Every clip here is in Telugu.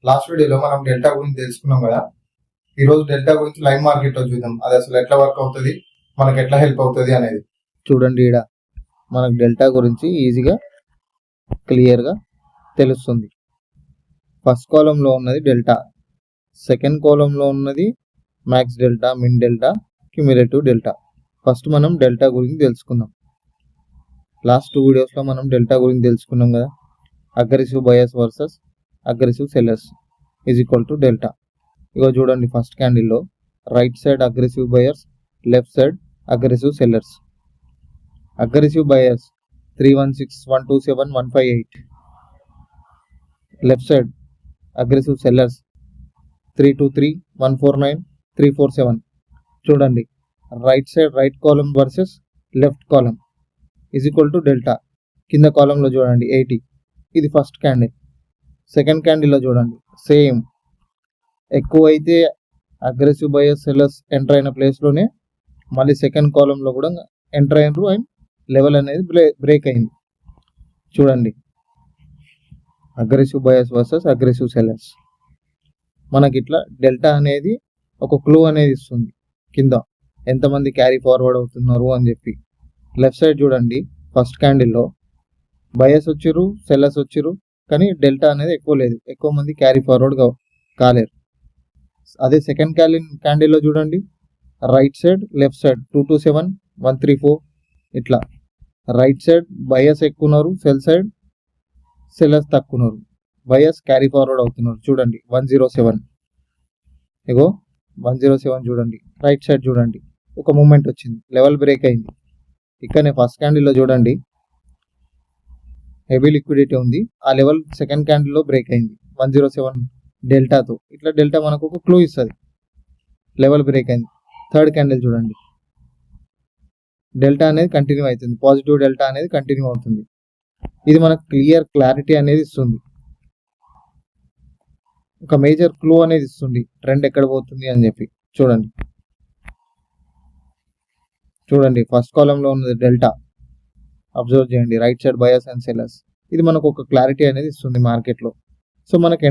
లాస్ట్ వీడియోలో మనం డెల్టా గురించి తెలుసుకున్నాం కదా. ఈ రోజు డెల్టా గురించి లైవ్ మార్కెట్ లో చూద్దాం. అది అసలు ఎట్లా వర్క్ అవుతుంది, మనకి ఎట్లా హెల్ప్ అవుతుంది అనేది. చూడండి, ఈడ మనకు డెల్టా గురించి ఈజీగా క్లియర్గా తెలుస్తుంది. ఫస్ట్ కాలంలో ఉన్నది డెల్టా, సెకండ్ కాలంలో ఉన్నది మ్యాక్స్ డెల్టా, మిన్ డెల్టా, క్యుములేటివ్ డెల్టా. ఫస్ట్ మనం డెల్టా గురించి తెలుసుకుందాం. లాస్ట్ 2 వీడియోస్లో మనం డెల్టా గురించి తెలుసుకున్నాం కదా. Aggressive buyers versus aggressive sellers is equal to delta. ఇగో చూడండి, first క్యాండిల్లో right side aggressive buyers, left side aggressive sellers. Aggressive buyers 316, 127, 158. Left side aggressive sellers 323, 149, 347. చూడండి, right side right column versus left column is equal to delta. కింద కాలంలో చూడండి 80. ఇది ఫస్ట్ క్యాండిల్. సెకండ్ క్యాండిల్లో చూడండి సేమ్, ఎక్కువైతే అగ్రెసివ్ బయర్స్ సెల్లర్స్ ఎంటర్ అయిన ప్లేస్లోనే మళ్ళీ సెకండ్ కాలంలో కూడా ఎంటర్ అయినరు అండ్ లెవెల్ అనేది బ్రేక్ అయింది. చూడండి, aggressive buyers versus aggressive sellers. మనకి ఇట్లా డెల్టా అనేది ఒక క్లూ అనేది ఇస్తుంది, కింద ఎంతమంది క్యారీ ఫార్వర్డ్ అవుతున్నారు అని చెప్పి. లెఫ్ట్ సైడ్ చూడండి, ఫస్ట్ క్యాండిల్లో బయర్స్ వచ్చిర్రు, సెల్లర్స్ వచ్చిర్రు, కానీ డెల్టా అనేది ఎక్కువ లేదు, ఎక్కువ మంది క్యారీ ఫార్వర్డ్ కాలేరు. అదే సెకండ్ క్యాండిల్లో చూడండి, రైట్ సైడ్ లెఫ్ట్ సైడ్ 227, 134. ఇట్లా రైట్ సైడ్ బయర్స్ ఎక్కువ ఉన్నారు, సెల్లర్స్ తక్కువ ఉన్నారు. బయర్స్ క్యారీ ఫార్వర్డ్ అవుతున్నారు. చూడండి 107, ఇగో 107. చూడండి రైట్ సైడ్ చూడండి, ఒక మూమెంట్ వచ్చింది, లెవెల్ బ్రేక్ అయింది. ఇక్కడనే ఫస్ట్ క్యాండిల్లో చూడండి హెవీ లిక్విడిటీ ఉంది, ఆ లెవెల్ సెకండ్ క్యాండిల్లో బ్రేక్ అయింది 107 డెల్టాతో. ఇట్లా డెల్టా మనకు ఒక క్లూ ఇస్తుంది, లెవెల్ బ్రేక్ అయింది. థర్డ్ క్యాండిల్ చూడండి, డెల్టా అనేది కంటిన్యూ అవుతుంది, పాజిటివ్ డెల్టా అనేది కంటిన్యూ అవుతుంది. ఇది మనకు క్లారిటీ అనేది ఇస్తుంది, ఒక మేజర్ క్లూ అనేది ఇస్తుంది ట్రెండ్ ఎక్కడ పోతుంది అని చెప్పి. చూడండి ఫస్ట్ కాలంలో ఉన్నది డెల్టా, అబ్జర్వ్ చేయండి, right side buyers and sellers. ఇది మనకు ఒక క్లారిటీ అనేది ఇస్తుంది మార్కెట్లో. సో మనకు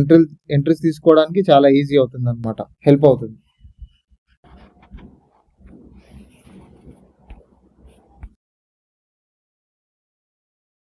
ఎంట్రీస్ తీసుకోవడానికి చాలా ఈజీ అవుతుంది అనమాట, హెల్ప్ అవుతుంది.